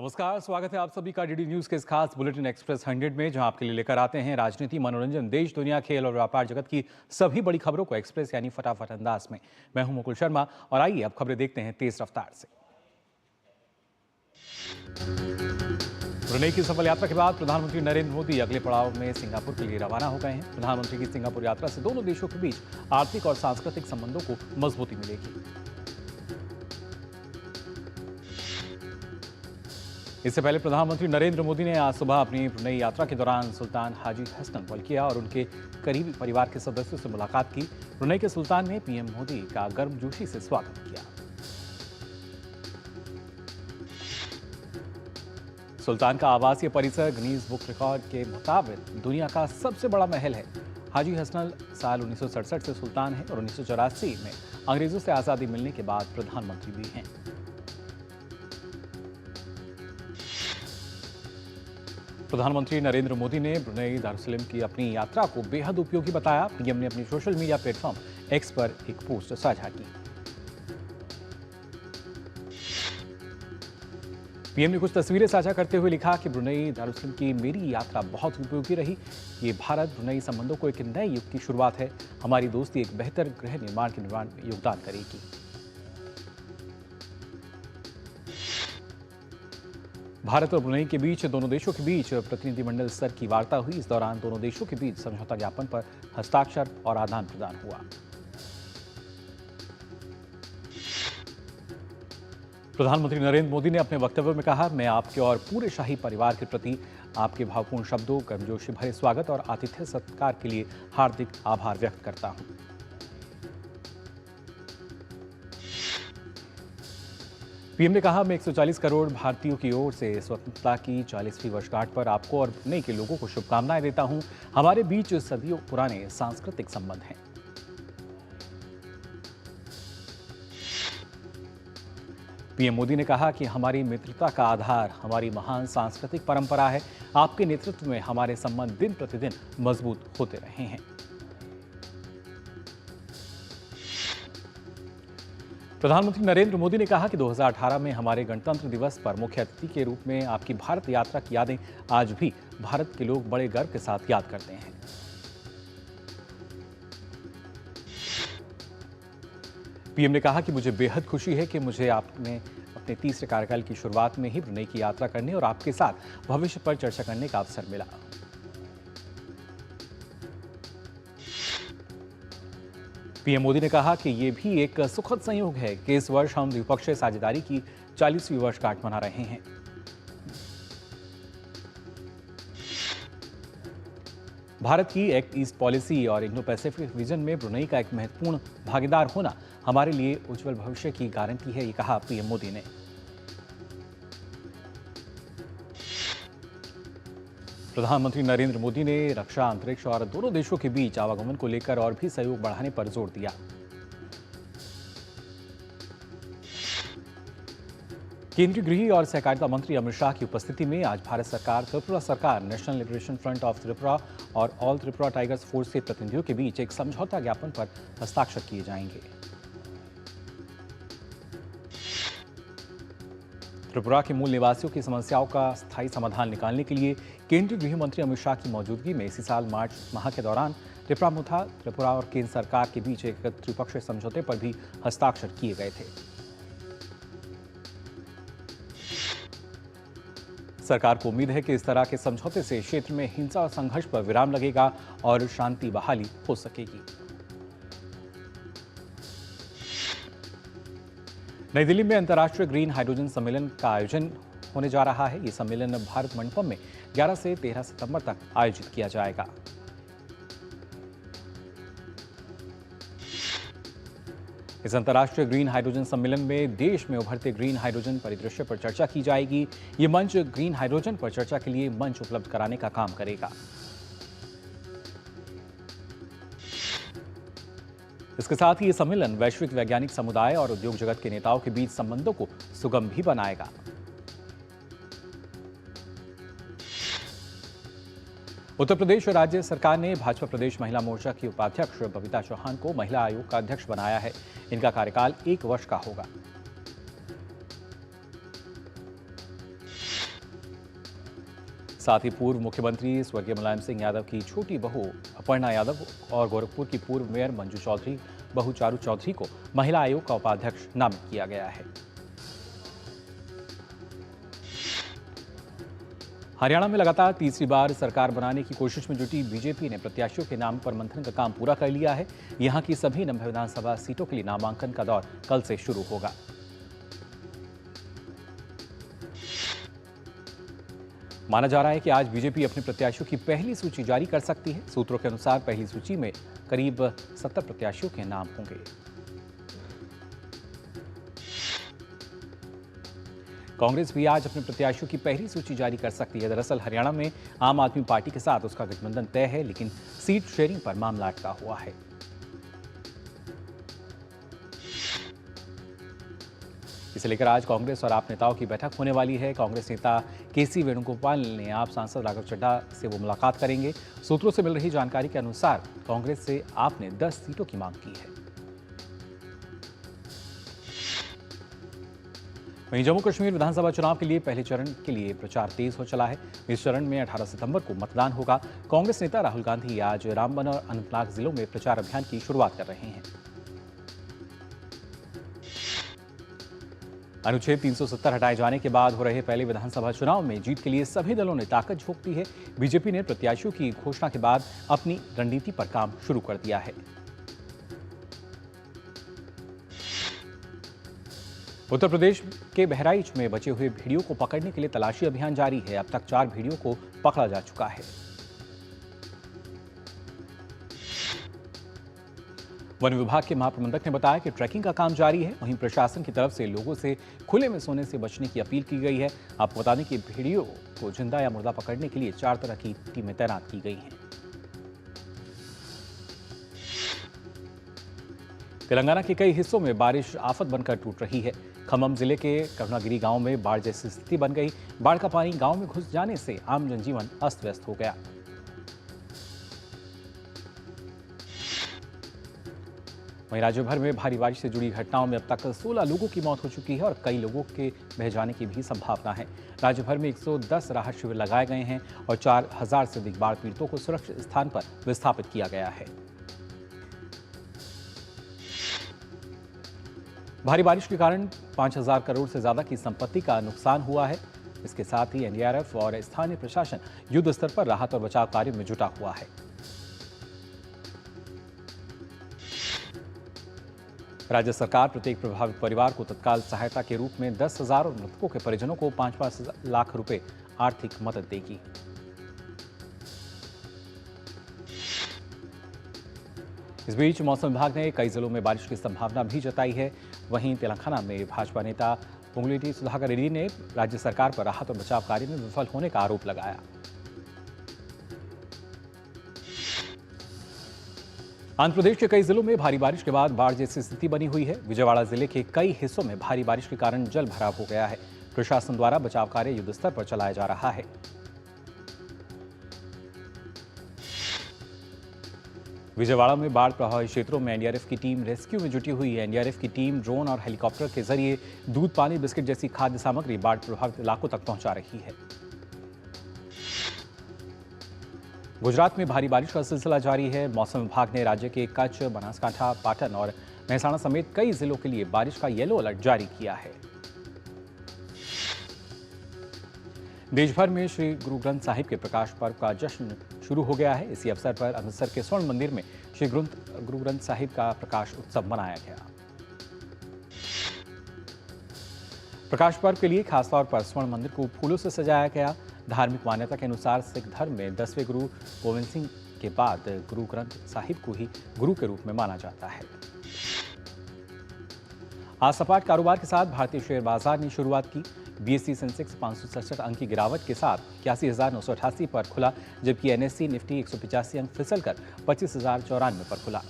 नमस्कार, स्वागत है आप सभी का डीडी न्यूज के इस खास बुलेटिन एक्सप्रेस 100 में, जहां आपके लिए लेकर आते हैं राजनीति, मनोरंजन, देश दुनिया, खेल और व्यापार जगत की सभी बड़ी खबरों को एक्सप्रेस यानी फटाफट अंदाज में। मैं हूं मुकुल शर्मा और आइए अब खबरें देखते हैं तेज रफ्तार से। ब्रुनेई की सफल यात्रा के बाद प्रधानमंत्री नरेंद्र मोदी अगले पड़ाव में सिंगापुर के लिए रवाना हो गए हैं। प्रधानमंत्री की सिंगापुर यात्रा से दोनों देशों के बीच आर्थिक और सांस्कृतिक संबंधों को मजबूती मिलेगी। इससे पहले प्रधानमंत्री नरेंद्र मोदी ने आज सुबह अपनी ब्रुनेई यात्रा के दौरान सुल्तान हाजी हसन बल्किया और उनके करीबी परिवार के सदस्यों से मुलाकात की। ब्रुनेई के सुल्तान ने पीएम मोदी का गर्मजोशी से स्वागत किया। सुल्तान का आवासीय परिसर गिनीज बुक रिकॉर्ड के मुताबिक दुनिया का सबसे बड़ा महल है। हाजी हसन साल 1967 से सुल्तान है और 1984 में अंग्रेजों से आजादी मिलने के बाद प्रधानमंत्री भी हैं। प्रधानमंत्री नरेंद्र मोदी ने ब्रुनेई दारुसलाम की अपनी यात्रा को बेहद उपयोगी बताया। पीएम ने अपनी सोशल मीडिया प्लेटफॉर्म एक्स पर एक पोस्ट साझा की। पीएम ने कुछ तस्वीरें साझा करते हुए लिखा कि ब्रुनेई दारुसलाम की मेरी यात्रा बहुत उपयोगी रही। ये भारत ब्रुनेई संबंधों को एक नए युग की शुरुआत है। हमारी दोस्ती एक बेहतर गृह निर्माण के निर्माण में योगदान करेगी। भारत और ब्रुनेई के बीच, दोनों देशों के बीच प्रतिनिधिमंडल स्तर की वार्ता हुई। इस दौरान दोनों देशों के बीच समझौता ज्ञापन पर हस्ताक्षर और आदान प्रदान हुआ। प्रधानमंत्री नरेंद्र मोदी ने अपने वक्तव्य में कहा, मैं आपके और पूरे शाही परिवार के प्रति आपके भावपूर्ण शब्दों, गर्मजोशी भरे स्वागत और आतिथ्य सत्कार के लिए हार्दिक आभार व्यक्त करता हूं। पीएम ने कहा, मैं 140 करोड़ भारतीयों की ओर से स्वतंत्रता की 40वीं वर्षगांठ पर आपको और ब्रुनेई के लोगों को शुभकामनाएं देता हूं। हमारे बीच सदियों पुराने सांस्कृतिक संबंध हैं। पीएम मोदी ने कहा कि हमारी मित्रता का आधार हमारी महान सांस्कृतिक परंपरा है। आपके नेतृत्व में हमारे संबंध दिन प्रतिदिन मजबूत होते रहे हैं। प्रधानमंत्री नरेंद्र मोदी ने कहा कि 2018 में हमारे गणतंत्र दिवस पर मुख्य अतिथि के रूप में आपकी भारत यात्रा की यादें आज भी भारत के लोग बड़े गर्व के साथ याद करते हैं। पीएम ने कहा कि मुझे बेहद खुशी है कि मुझे आपने अपने तीसरे कार्यकाल की शुरुआत में ही ब्रुनेई की यात्रा करने और आपके साथ भविष्य पर चर्चा करने का अवसर मिला। पीएम मोदी ने कहा कि यह भी एक सुखद संयोग है कि इस वर्ष हम द्विपक्षीय साझेदारी की 40वीं वर्षगांठ मना रहे हैं। भारत की एक्ट ईस्ट पॉलिसी और इंडो पैसिफिक विजन में ब्रुनेई का एक महत्वपूर्ण भागीदार होना हमारे लिए उज्जवल भविष्य की गारंटी है, ये कहा पीएम मोदी ने। प्रधानमंत्री नरेंद्र मोदी ने रक्षा, अंतरिक्ष और दोनों देशों के बीच आवागमन को लेकर और भी सहयोग बढ़ाने पर जोर दिया। केंद्रीय गृह और सहकारिता मंत्री अमित शाह की उपस्थिति में आज भारत सरकार, त्रिपुरा सरकार, national liberation front of Tripura और ऑल त्रिपुरा टाइगर्स फोर्स के प्रतिनिधियों के बीच एक समझौता ज्ञापन पर हस्ताक्षर किए जाएंगे। त्रिपुरा के मूल निवासियों की समस्याओं का स्थायी समाधान निकालने के लिए केंद्रीय गृह मंत्री अमित शाह की मौजूदगी में इसी साल मार्च माह के दौरान त्रिपुरा और केंद्र सरकार के बीच एक त्रिपक्षीय समझौते पर भी हस्ताक्षर किए गए थे। सरकार को उम्मीद है कि इस तरह के समझौते से क्षेत्र में हिंसा और संघर्ष पर विराम लगेगा और शांति बहाली हो सकेगी। नई दिल्ली में अंतर्राष्ट्रीय ग्रीन हाइड्रोजन सम्मेलन का आयोजन होने जा रहा है। ये सम्मेलन भारत मंडपम में 11 से 13 सितंबर तक आयोजित किया जाएगा। इस अंतर्राष्ट्रीय ग्रीन हाइड्रोजन सम्मेलन में देश में उभरते ग्रीन हाइड्रोजन परिदृश्य पर चर्चा की जाएगी। ये मंच ग्रीन हाइड्रोजन पर चर्चा के लिए मंच उपलब्ध कराने का काम करेगा। इसके साथ ही ये सम्मेलन वैश्विक वैज्ञानिक समुदाय और उद्योग जगत के नेताओं के बीच संबंधों को सुगम भी बनाएगा। उत्तर प्रदेश राज्य सरकार ने भाजपा प्रदेश महिला मोर्चा की उपाध्यक्ष बबीता चौहान को महिला आयोग का अध्यक्ष बनाया है। इनका कार्यकाल 1 वर्ष का होगा। साथ ही पूर्व मुख्यमंत्री स्वर्गीय मुलायम सिंह यादव की छोटी बहू अपर्णा यादव और गोरखपुर की पूर्व मेयर मंजू चौधरी बहू चारू चौधरी को महिला आयोग का उपाध्यक्ष नामित किया गया है। हरियाणा में लगातार तीसरी बार सरकार बनाने की कोशिश में जुटी बीजेपी ने प्रत्याशियों के नाम पर मंथन का काम पूरा कर लिया है। यहां की सभी 90 विधानसभा सीटों के लिए नामांकन का दौर कल से शुरू होगा। माना जा रहा है कि आज बीजेपी अपने प्रत्याशियों की पहली सूची जारी कर सकती है। सूत्रों के अनुसार पहली सूची में करीब 70 प्रत्याशियों के नाम होंगे। कांग्रेस भी आज अपने प्रत्याशियों की पहली सूची जारी कर सकती है। दरअसल हरियाणा में आम आदमी पार्टी के साथ उसका गठबंधन तय है, लेकिन सीट शेयरिंग पर मामला अटका हुआ है। इसे लेकर आज कांग्रेस और आप नेताओं की बैठक होने वाली है। कांग्रेस नेता केसी वेणुगोपाल ने आप सांसद राघव चड्ढा से वो मुलाकात करेंगे। सूत्रों से मिल रही जानकारी के अनुसार कांग्रेस से आप ने 10 सीटों की मांग की है। वहीं जम्मू कश्मीर विधानसभा चुनाव के लिए पहले चरण के लिए प्रचार तेज हो चला है। इस चरण में 18 सितंबर को मतदान होगा। कांग्रेस नेता राहुल गांधी आज रामबन और अनंतनाग जिलों में प्रचार अभियान की शुरुआत कर रहे हैं। अनुच्छेद 370 हटाए जाने के बाद हो रहे पहले विधानसभा चुनाव में जीत के लिए सभी दलों ने ताकत झोंक दी है। बीजेपी ने प्रत्याशियों की घोषणा के बाद अपनी रणनीति पर काम शुरू कर दिया है। उत्तर प्रदेश के बहराइच में बचे हुए भेड़ियों को पकड़ने के लिए तलाशी अभियान जारी है। अब तक 4 भेड़ियों को पकड़ा जा चुका है। वन विभाग के महाप्रबंधक ने बताया कि ट्रैकिंग का काम जारी है। वहीं प्रशासन की तरफ से लोगों से खुले में सोने से बचने की अपील की गई है। आपको बता दें कि भेड़ियों को जिंदा या मुर्दा पकड़ने के लिए 4 तरह की टीमें तैनात की गई हैं। तेलंगाना के कई हिस्सों में बारिश आफत बनकर टूट रही है। खम्मम जिले के करुणागिरी गांव में बाढ़ जैसी स्थिति बन गई। बाढ़ का पानी गांव में घुस जाने से आम जनजीवन अस्त व्यस्त हो गया। वहीं राज्य भर में भारी बारिश से जुड़ी घटनाओं में अब तक 16 लोगों की मौत हो चुकी है और कई लोगों के बह जाने की भी संभावना है। राज्य भर में 110 राहत शिविर लगाए गए हैं और 4000 से अधिक बाढ़ पीड़ितों को सुरक्षित स्थान पर विस्थापित किया गया है। भारी बारिश के कारण 5000 करोड़ से ज्यादा की संपत्ति का नुकसान हुआ है। इसके साथ ही एनडीआरएफ और स्थानीय प्रशासन युद्ध स्तर पर राहत और बचाव कार्य में जुटा हुआ है। राज्य सरकार प्रत्येक प्रभावित परिवार को तत्काल सहायता के रूप में 10,000 और मृतकों के परिजनों को 5-5 लाख रुपए आर्थिक मदद देगी। इस बीच मौसम विभाग ने कई जिलों में बारिश की संभावना भी जताई है। वहीं तेलंगाना में भाजपा नेता पोंगुलेटी सुधाकर रेड्डी ने राज्य सरकार पर राहत और बचाव कार्य में विफल होने का आरोप लगाया। आंध्र प्रदेश के कई जिलों में भारी बारिश के बाद बाढ़ जैसी स्थिति बनी हुई है। विजयवाड़ा जिले के कई हिस्सों में भारी बारिश के कारण जल भराव हो गया है। प्रशासन द्वारा बचाव कार्य युद्ध स्तर पर चलाया जा रहा है। विजयवाड़ा में बाढ़ प्रभावित क्षेत्रों में एनडीआरएफ की टीम रेस्क्यू में जुटी हुई है। एनडीआरएफ की टीम ड्रोन और हेलीकॉप्टर के जरिए दूध, पानी, बिस्किट जैसी खाद्य सामग्री बाढ़ प्रभावित इलाकों तक पहुंचा रही है। गुजरात में भारी बारिश का सिलसिला जारी है। मौसम विभाग ने राज्य के कच्छ, बनासकांठा, पाटन और मेहसाणा समेत कई जिलों के लिए बारिश का येलो अलर्ट जारी किया है। देश भर में श्री गुरु ग्रंथ साहिब के प्रकाश पर्व का जश्न शुरू हो गया है। इसी अवसर पर अमृतसर के स्वर्ण मंदिर में श्री गुरु ग्रंथ साहिब का प्रकाश उत्सव मनाया गया। प्रकाश पर्व के लिए खासतौर पर स्वर्ण मंदिर को फूलों से सजाया गया। धार्मिक मान्यता के अनुसार सिख धर्म में 10वें गुरु गोविंद सिंह के बाद गुरु ग्रंथ साहिब को ही गुरु के रूप में माना जाता है। आज सपाट कारोबार के साथ भारतीय शेयर बाजार ने शुरुआत की। बीएसई सेंसेक्स 567 अंक की गिरावट के साथ 81,988 पर खुला, जबकि एनएससी निफ्टी 185 अंक फिसलकर 25,094 पर खुला।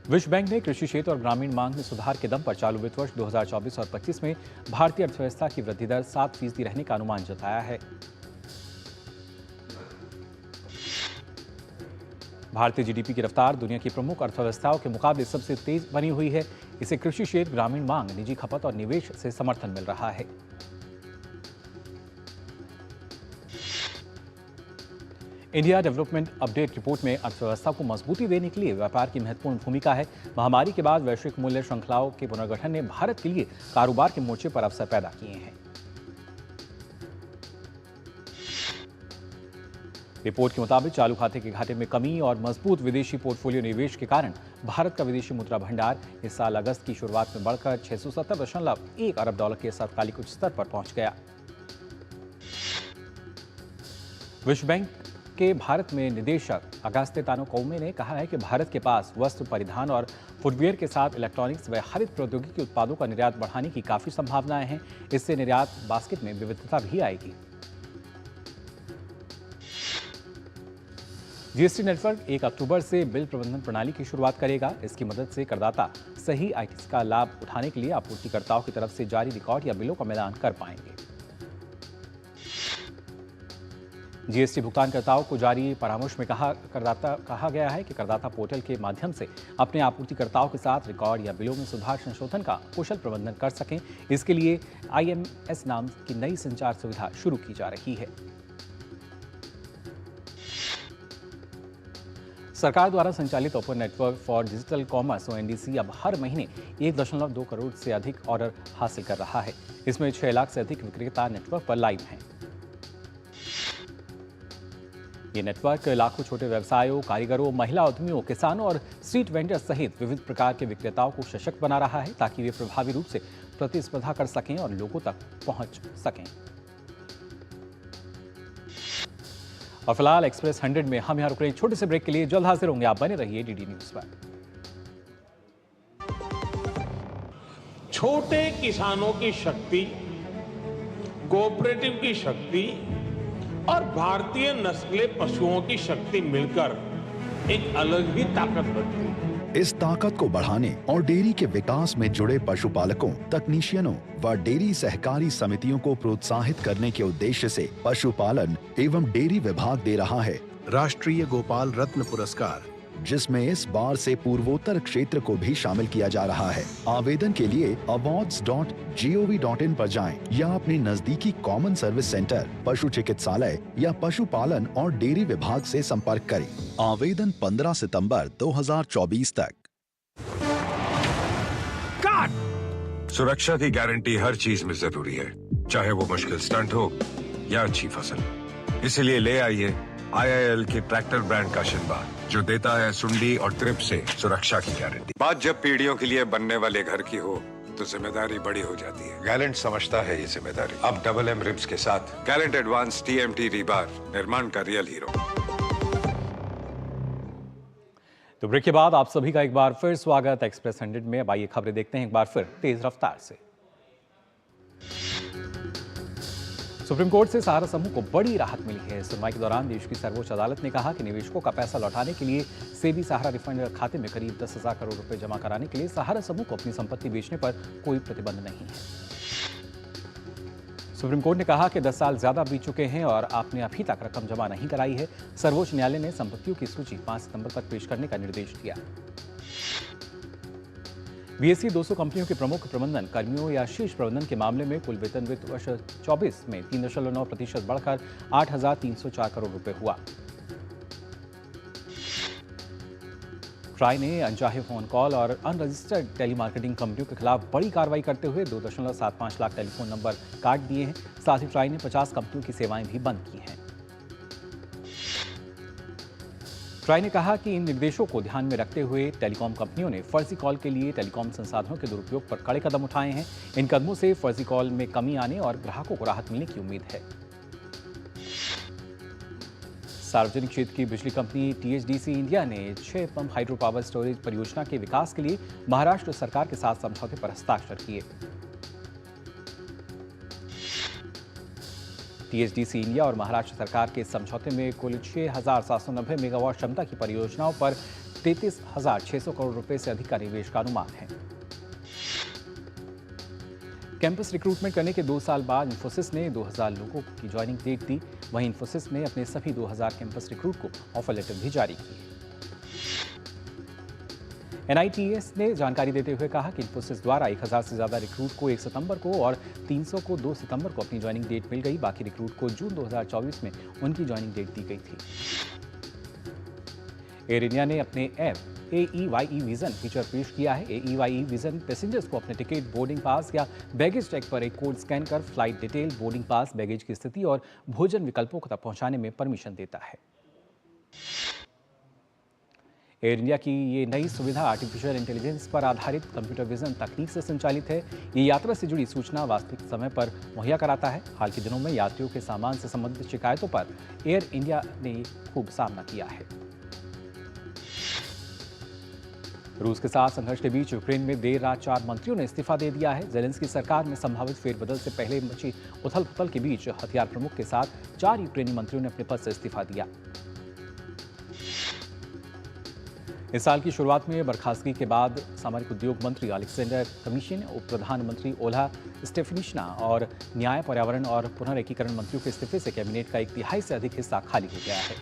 विश्व बैंक ने कृषि क्षेत्र और ग्रामीण मांग में सुधार के दम पर चालू वित्त वर्ष 2024 और 25 में भारतीय अर्थव्यवस्था की वृद्धि दर 7% रहने का अनुमान जताया है। भारतीय जीडीपी की रफ्तार दुनिया की प्रमुख अर्थव्यवस्थाओं के मुकाबले सबसे तेज बनी हुई है। इसे कृषि क्षेत्र, ग्रामीण मांग, निजी खपत और निवेश से समर्थन मिल रहा है। इंडिया डेवलपमेंट अपडेट रिपोर्ट में अर्थव्यवस्था को मजबूती देने के लिए व्यापार की महत्वपूर्ण भूमिका है। महामारी के बाद वैश्विक मूल्य श्रृंखलाओं के पुनर्गठन ने भारत के लिए कारोबार के मोर्चे पर अवसर पैदा किए हैं। रिपोर्ट के मुताबिक चालू खाते के घाटे में कमी और मजबूत विदेशी पोर्टफोलियो निवेश के कारण भारत का विदेशी मुद्रा भंडार इस साल अगस्त की शुरुआत में बढ़कर 670.1 अरब डॉलर के अल्पकालिक उच्च स्तर पर पहुंच गया। विश्व बैंक के भारत में निदेशक अगास्ते तानो-कौमे ने कहा है कि भारत के पास वस्त्र, परिधान और फुटवियर के साथ इलेक्ट्रॉनिक्स व हरित प्रौद्योगिकी उत्पादों का निर्यात बढ़ाने की काफी संभावनाएं हैं। इससे निर्यात बास्केट में विविधता भी आएगी। जीएसटी नेटवर्क 1 अक्टूबर से बिल प्रबंधन प्रणाली की शुरुआत करेगा। इसकी मदद से करदाता सही आईटीसी का लाभ उठाने के लिए आपूर्तिकर्ताओं की तरफ से जारी रिकॉर्ड या बिलों का मिलान कर पाएंगे। जीएसटी भुगतानकर्ताओं को जारी परामर्श में कहा गया है कि करदाता पोर्टल के माध्यम से अपने आपूर्तिकर्ताओं के साथ रिकॉर्ड या बिलों में सुधार संशोधन का कुशल प्रबंधन कर सकें। इसके लिए IMS नाम की नई संचार सुविधा शुरू की जा रही है। सरकार द्वारा संचालित open network for digital commerce ONDC अब हर महीने 1.2 करोड़ से अधिक ऑर्डर हासिल कर रहा है। इसमें 6 लाख से अधिक विक्रेता नेटवर्क पर लाइव हैं। ये नेटवर्क लाखों छोटे व्यवसायों, कारीगरों, महिला उद्यमियों, किसानों और स्ट्रीट वेंडर्स सहित विविध प्रकार के विक्रेताओं को सशक्त बना रहा है ताकि वे प्रभावी रूप से प्रतिस्पर्धा कर सकें और लोगों तक पहुंच सकें। और फिलहाल एक्सप्रेस 100 में हम यहां रुक रहे हैं छोटे से ब्रेक के लिए। जल्द हाजिर होंगे, आप बने रहिए DD न्यूज पर। छोटे किसानों की शक्ति, कोऑपरेटिव की शक्ति और भारतीय नस्ले पशुओं की शक्ति मिलकर एक अलग ही ताकत बनती है। इस ताकत को बढ़ाने और डेयरी के विकास में जुड़े पशुपालकों, तकनीशियनों व डेयरी सहकारी समितियों को प्रोत्साहित करने के उद्देश्य से पशुपालन एवं डेयरी विभाग दे रहा है राष्ट्रीय गोपाल रत्न पुरस्कार, जिसमें इस बार से पूर्वोत्तर क्षेत्र को भी शामिल किया जा रहा है। आवेदन के लिए awards.gov.in पर जाएं या अपने नजदीकी कॉमन सर्विस सेंटर, पशु चिकित्सालय या पशुपालन और डेयरी विभाग से संपर्क करें। आवेदन 15 सितंबर 2024 तक। सुरक्षा की गारंटी हर चीज में जरूरी है, चाहे वो मुश्किल स्टंट हो या अच्छी फसल। इसलिए ले आइए IIL के ट्रैक्टर ब्रांड का शिनबार, जो देता है सुंडी और ट्रिप से सुरक्षा की गारंटी। बात जब पीढ़ियों के लिए बनने वाले घर की हो तो जिम्मेदारी बड़ी हो जाती है। गैलेंट समझता है ये जिम्मेदारी। अब MM रिब्स के साथ गैलेंट एडवांस TMT रीबार, निर्माण का रियल हीरो। तो ब्रेक के बाद आप सभी का एक बार फिर स्वागत एक्सप्रेस 100 में। अब आइए खबरें देखते हैं एक बार फिर तेज रफ्तार से। सुप्रीम कोर्ट से सहारा समूह को बड़ी राहत मिली है। सुनवाई के दौरान देश की सर्वोच्च अदालत ने कहा कि निवेशकों का पैसा लौटाने के लिए सेबी सहारा रिफंड खाते में करीब 10,000 करोड़ रुपए जमा कराने के लिए सहारा समूह को अपनी संपत्ति बेचने पर कोई प्रतिबंध नहीं है। सुप्रीम कोर्ट ने कहा कि 10 साल ज्यादा बीत चुके हैं और आपने अभी तक रकम जमा नहीं कराई है। सर्वोच्च न्यायालय ने संपत्तियों की सूची 5 सितंबर तक पेश करने का निर्देश दिया। BSE 200 कंपनियों के प्रमुख प्रबंधन कर्मियों या शीर्ष प्रबंधन के मामले में कुल वेतन वित्त वर्ष 24 में 3.9% बढ़कर 8,304 करोड़ रुपए हुआ। ट्राई ने अनचाहे फोन कॉल और अनरजिस्टर्ड टेलीमार्केटिंग कंपनियों के खिलाफ बड़ी कार्रवाई करते हुए 2.75 लाख टेलीफोन नंबर काट दिए हैं। साथ ही ट्राई ने 50 कंपनियों की सेवाएं भी बंद की हैं। ट्राई ने कहा कि इन निर्देशों को ध्यान में रखते हुए टेलीकॉम कंपनियों ने फर्जी कॉल के लिए टेलीकॉम संसाधनों के दुरुपयोग पर कड़े कदम उठाए हैं। इन कदमों से फर्जी कॉल में कमी आने और ग्राहकों को राहत मिलने की उम्मीद है। सार्वजनिक क्षेत्र की बिजली कंपनी THDC इंडिया ने 6 पंप हाइड्रो पावर स्टोरेज परियोजना के विकास के लिए महाराष्ट्र सरकार के साथ समझौते पर हस्ताक्षर किए। THDC इंडिया और महाराष्ट्र सरकार के समझौते में कुल 6,790 मेगावाट क्षमता की परियोजनाओं पर 33,600 करोड़ रुपए से अधिक का निवेश का अनुमान है। कैंपस रिक्रूटमेंट करने के 2 साल बाद इंफोसिस ने 2,000 लोगों की ज्वाइनिंग डेट दी। वहीं इंफोसिस ने अपने सभी 2,000 कैंपस रिक्रूट को ऑफर लेटर भी जारी किए। NITS ने जानकारी देते हुए कहा कि इन्फोसिस द्वारा 1000 से ज्यादा रिक्रूट को 1 सितंबर को और 300 को 2 सितंबर को अपनी ज्वाइनिंग डेट मिल गई। बाकी रिक्रूट को जून 2024 में उनकी ज्वाइनिंग डेट दी गई थी। एयर इंडिया ने अपने ऐप AEYE विजन फीचर पेश किया है। AEYE विजन पैसेंजर्स को अपने टिकट, बोर्डिंग पास या बैगेज टैग पर एक कोड स्कैन कर flight detail, boarding pass, baggage की स्थिति और भोजन विकल्पों तक पहुंचाने में परमिशन देता है। एयर इंडिया की ये नई सुविधा आर्टिफिशियल इंटेलिजेंस पर आधारित कंप्यूटर विजन तकनीक से संचालित है। ये यात्रा से जुड़ी सूचना वास्तविक समय पर मुहैया कराता है। हाल के दिनों में यात्रियों के सामान से संबंधित शिकायतों पर एयर इंडिया ने खूब सामना किया है। रूस के साथ संघर्ष के बीच यूक्रेन में देर रात 4 मंत्रियों ने इस्तीफा दे दिया है। जेलेंस्की सरकार में संभावित फेरबदल से पहले मची उथल-पुथल के बीच हथियार प्रमुख के साथ 4 यूक्रेनी मंत्रियों ने अपने पद से इस्तीफा दिया। इस साल की शुरुआत में बर्खास्तगी के बाद सामरिक उद्योग मंत्री अलेक्जेंडर कमिशिन, उप प्रधानमंत्री ओला स्टेफनिशना और न्याय, पर्यावरण और पुनर्एकीकरण मंत्रियों के इस्तीफे से कैबिनेट का 1/3 से अधिक हिस्सा खाली हो गया है।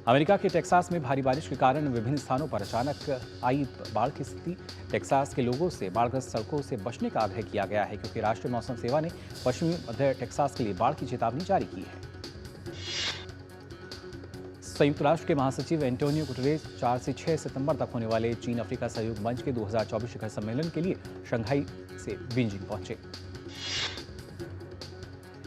अमेरिका के टेक्सास में भारी बारिश के कारण विभिन्न स्थानों पर अचानक आई बाढ़ की स्थिति। टेक्सास के लोगों से बाढ़ग्रस्त सड़कों से बचने का आग्रह किया गया है, क्योंकि राष्ट्रीय मौसम सेवा ने पश्चिमी मध्य टेक्सास के लिए बाढ़ की चेतावनी जारी की है। संयुक्त राष्ट्र के महासचिव एंटोनियो गुटेरेस 4 से 6 सितंबर तक होने वाले चीन अफ्रीका सहयोग मंच के 2024 शिखर सम्मेलन के लिए शंघाई से बीजिंग पहुंचे।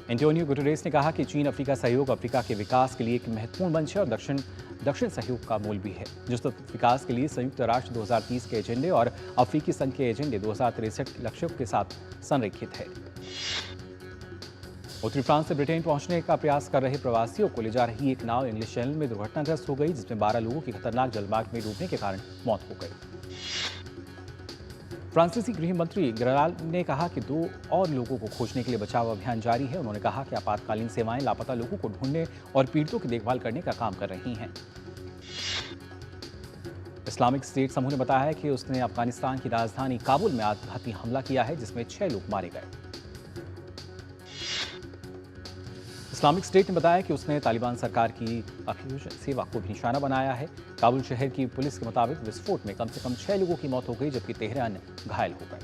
एंटोनियो गुटेरेस ने कहा कि चीन अफ्रीका सहयोग अफ्रीका के विकास के लिए एक महत्वपूर्ण मंच है और दक्षिण सहयोग का मूल भी है, जो सतत विकास के लिए संयुक्त राष्ट्र 2030 के एजेंडे और अफ्रीकी संघ के एजेंडे 2063 लक्ष्यों के साथ संरेखित है। उत्तरी फ्रांस से ब्रिटेन पहुंचने का प्रयास कर रहे प्रवासियों को ले जा रही एक नाव इंग्लिश चैनल में दुर्घटनाग्रस्त हो गई, जिसमें 12 लोगों की खतरनाक जलमार्ग में डूबने के कारण मौत हो गई। फ्रांसीसी गृह मंत्री गराल ने कहा कि 2 और लोगों को खोजने के लिए बचाव अभियान जारी है। उन्होंने कहा कि आपातकालीन सेवाएं लापता लोगों को ढूंढने और पीड़ितों की देखभाल करने का काम कर रही हैं। इस्लामिक स्टेट समूह ने बताया है कि उसने अफगानिस्तान की राजधानी काबुल में आत्मघाती हमला किया है, जिसमें 6 लोग मारे गए। इस्लामिक स्टेट ने बताया कि उसने तालिबान सरकार की अफयूज सेवा को भी निशाना बनाया है। काबुल शहर की पुलिस के मुताबिक विस्फोट में कम से कम 6 लोगों की मौत हो गई, जबकि 13 अन्य घायल हो गए।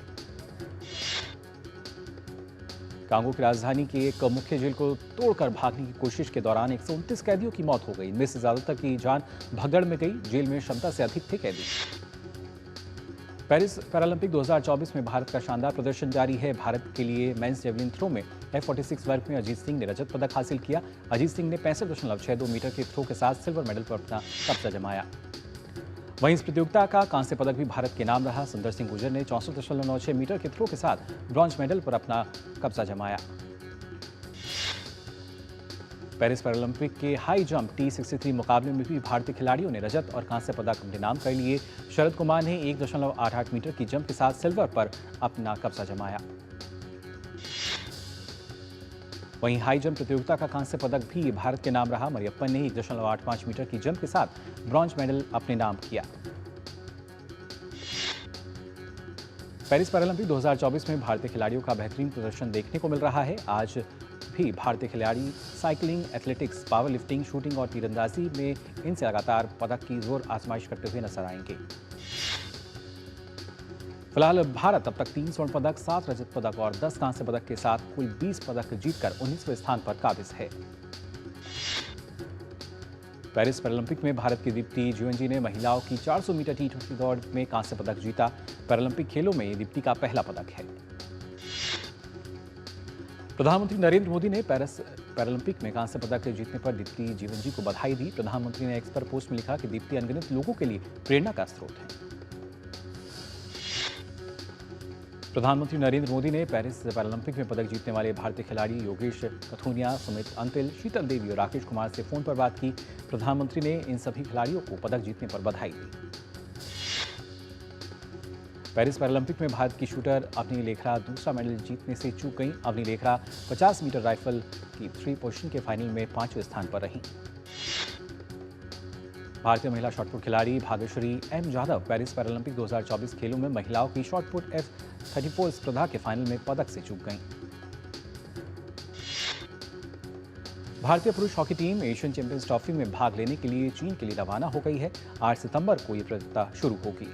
कांगो की राजधानी की एक मुख्य जेल को तोड़कर भागने की कोशिश के दौरान 129 कैदियों की मौत हो गई। इनमें से ज्यादातर की जान भगदड़ में गई। जेल में क्षमता से अधिक थे कैदी। पेरिस पैरालंपिक 2024 में भारत का शानदार प्रदर्शन जारी है। भारत के लिए मेंस जेवलिन थ्रो में F46 वर्ग में अजीत सिंह ने रजत पदक हासिल किया। अजीत सिंह ने 65.62 मीटर के थ्रो के साथ सिल्वर मेडल पर अपना कब्जा जमाया। वहीं इस प्रतियोगिता का कांस्य पदक भी भारत के नाम रहा। सुंदर सिंह गुर्जर ने 64.96 मीटर के थ्रो के साथ ब्रॉन्ज मेडल पर अपना कब्जा जमाया। पेरिस पैरालंपिक के हाई जंप T63 मुकाबले में भी भारतीय खिलाड़ियों ने रजत और कांस्य पदक अपने नाम कर लिए। शरद कुमार ने 1.88 मीटर की जंप के साथ सिल्वर पर अपना कब्जा जमाया। वहीं हाई जंप प्रतियोगिता का कांस्य पदक भी भारत के नाम रहा। मरियप्पन ने 1.85 मीटर की जंप के साथ ब्रॉन्ज मेडल अपने नाम किया। पेरिस पैरालंपिक 2024 में भारतीय खिलाड़ियों का बेहतरीन प्रदर्शन देखने को मिल रहा है। आज भी भारतीय खिलाड़ी cycling, athletics, power lifting, shooting और तीरंदाजी में इनसे लगातार पदक की जोर आजमाइश करते हुए नजर आएंगे। फिलहाल भारत अब तक 3 स्वर्ण पदक, 7 रजत पदक और 10 कांस्य पदक के साथ कुल 20 पदक जीतकर 19वें स्थान पर काबिज है। पेरिस पैरालंपिक में भारत की दीप्ति जीवनजी ने महिलाओं की 400 मीटर T20 दौड़ में कांस्य पदक जीता। पैरालंपिक खेलों में दीप्ति का पहला पदक है। प्रधानमंत्री नरेंद्र मोदी ने पेरिस पैरालंपिक में कांस्य पदक जीतने पर दीप्ति जीवनजी को बधाई दी। प्रधानमंत्री ने एक्स पर पोस्ट में लिखा कि दीप्ति अनगिनत लोगों के लिए प्रेरणा का स्रोत है। प्रधानमंत्री नरेंद्र मोदी ने पेरिस पैरालंपिक में पदक जीतने वाले भारतीय खिलाड़ी योगेश कथुनिया, सुमित अंतिल, शीतल देवी और राकेश कुमार से फोन पर बात की। प्रधानमंत्री ने इन सभी खिलाड़ियों को पदक जीतने पर बधाई दी। पेरिस पैरालंपिक में भारत की शूटर अवनी लेखरा दूसरा मेडल जीतने से चूक गईं। अवनी लेखरा 50 मीटर राइफल की 3 पोजीशन के फाइनल में 5वें स्थान पर रहीं। भारतीय महिला शॉटपुट खिलाड़ी Bhagyashree M Jadhav Paris Paralympic 2024 खेलों में महिलाओं की शॉटपुट F34 स्पर्धा के फाइनल में पदक से चूक गईं। भारतीय पुरुष hockey team Asian champions trophy में भाग लेने के लिए चीन के लिए रवाना हो गई है। 8 सितंबर को ये प्रतियोगिता शुरू होगी।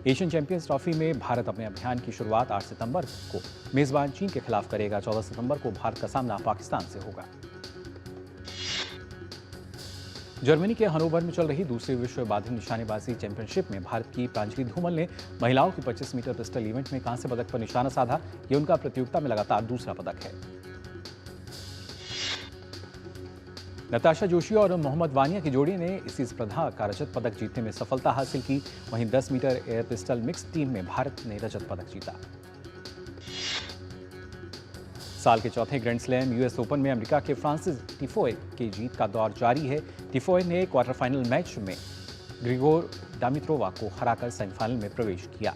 एशियन चैंपियंस ट्रॉफी में भारत अपने अभियान की शुरुआत 8 सितंबर को मेजबान चीन के खिलाफ करेगा। 14 सितंबर को भारत का सामना पाकिस्तान से होगा। जर्मनी के हनोवर में चल रही दूसरी विश्व बाधिन निशानेबाजी चैंपियनशिप में भारत की प्रांजलि धूमल ने महिलाओं की 25 मीटर पिस्टल इवेंट में कांस्य पदक पर निशाना साधा। ये उनका प्रतियोगिता में लगातार दूसरा पदक है। नताशा जोशी और मोहम्मद वानिया की जोड़ी ने इसी स्पर्धा का रजत पदक जीतने में सफलता हासिल की। वहीं 10 metre air pistol mix team में भारत ने रजत पदक जीता। साल के चौथे ग्रैंड स्लैम यूएस ओपन में अमेरिका के फ्रांसिस टिफोए की जीत का दौर जारी है। टिफोए ने क्वार्टर फाइनल मैच में ग्रिगोर डामित्रोवा को हराकर सेमीफाइनल में प्रवेश किया।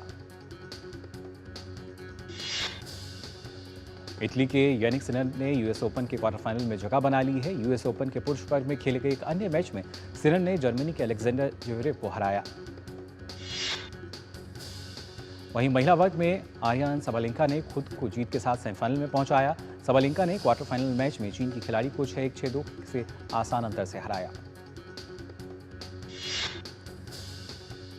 इटली के यानिक सिनर ने यूएस ओपन के क्वार्टर फाइनल में जगह बना ली है। यूएस ओपन के पुरुष वर्ग में खेले गए एक अन्य मैच में सिनर ने जर्मनी के अलेक्जेंडर ज्वेरेव को हराया। वहीं महिला वर्ग में आर्यन सबलेंका ने खुद को जीत के साथ सेमीफाइनल में पहुंचाया। सबलेंका ने क्वार्टर फाइनल मैच में चीन की खिलाड़ी को 6-1, 6-2 से आसान अंतर से हराया।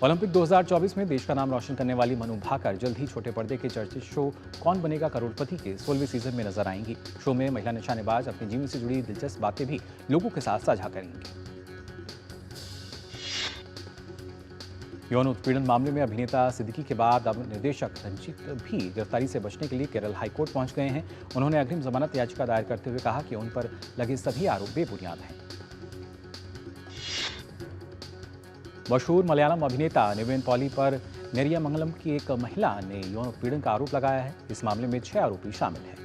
ओलंपिक 2024 में देश का नाम रोशन करने वाली मनु भाकर जल्द ही छोटे पर्दे के चर्चित शो कौन बनेगा करोड़पति के 16वें सीजन में नजर आएंगी। शो में महिला निशानेबाज अपने जीवन से जुड़ी दिलचस्प बातें भी लोगों के साथ साझा करेंगी। यौन उत्पीड़न मामले में अभिनेता सिद्दीकी के बाद अब निर्देशक रंजीत भी गिरफ्तारी से बचने के लिए केरल हाईकोर्ट पहुंच गए हैं। उन्होंने अग्रिम जमानत याचिका दायर करते हुए कहा कि उन पर लगे सभी आरोप बेबुनियाद हैं। मशहूर मलयालम अभिनेता निवेन पॉली पर नेरियामंगलम की एक महिला ने यौन उत्पीड़न का आरोप लगाया है। इस मामले में 6 आरोपी शामिल हैं।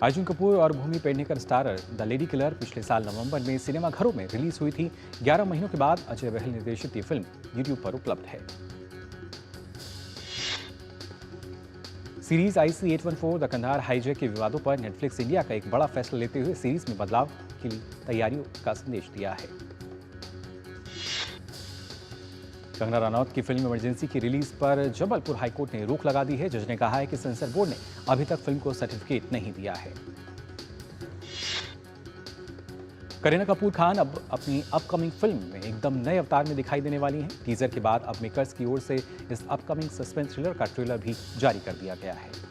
अर्जुन कपूर और Bhumi Pednekar starrer the lady killer पिछले साल नवंबर में सिनेमाघरों में रिलीज हुई थी। 11 महीनों के बाद अजय बहल निर्देशित ये फिल्म यूट्यूब पर उपलब्ध है। Series IC-814 the Kandahar hijack के विवादों पर नेटफ्लिक्स इंडिया का एक बड़ा फैसला लेते हुए सीरीज में बदलाव की तैयारियों का संदेश दिया है। कंगना रनौत की फिल्म इमरजेंसी की रिलीज पर जबलपुर हाईकोर्ट ने रोक लगा दी है। जज ने कहा है कि सेंसर बोर्ड ने अभी तक फिल्म को सर्टिफिकेट नहीं दिया है। करीना कपूर खान अब अपनी अपकमिंग फिल्म में एकदम नए अवतार में दिखाई देने वाली हैं। टीजर के बाद अब मेकर्स की ओर से इस अपकमिंग सस्पेंस थ्रिलर का ट्रेलर भी जारी कर दिया गया है।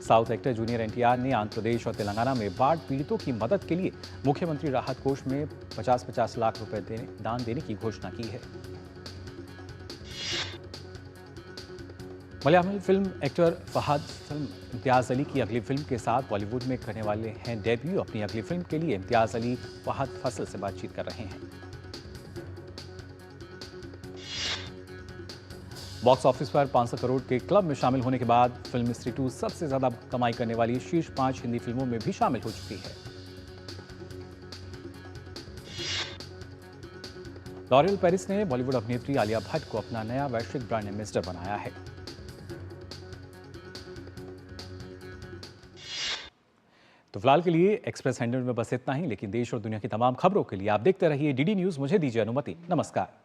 साउथ एक्टर जूनियर NTR ने आंध्र प्रदेश और तेलंगाना में बाढ़ पीड़ितों की मदद के लिए मुख्यमंत्री राहत कोष में 50-50 लाख रुपए दान देने की घोषणा की है। Malayalam film actor Fahadh film Imtiaz Ali की अगली फिल्म के साथ बॉलीवुड में करने वाले हैं डेब्यू। अपनी अगली फिल्म के लिए इम्तियाज अली फहद फसल से बातचीत कर रहे हैं। बॉक्स ऑफिस पर 500 करोड़ के क्लब में शामिल होने के बाद फिल्म स्त्री 2 सबसे ज्यादा कमाई करने वाली शीर्ष 5 हिंदी फिल्मों में भी शामिल हो चुकी है। लॉरियल पेरिस ने बॉलीवुड अभिनेत्री आलिया भट्ट को अपना नया वैश्विक ब्रांड एम्बेसडर बनाया है। तो फिलहाल के लिए एक्सप्रेस हैंडल में बस इतना ही, लेकिन देश और दुनिया की तमाम खबरों के लिए आप देखते रहिए DD न्यूज। मुझे दीजिए अनुमति। नमस्कार।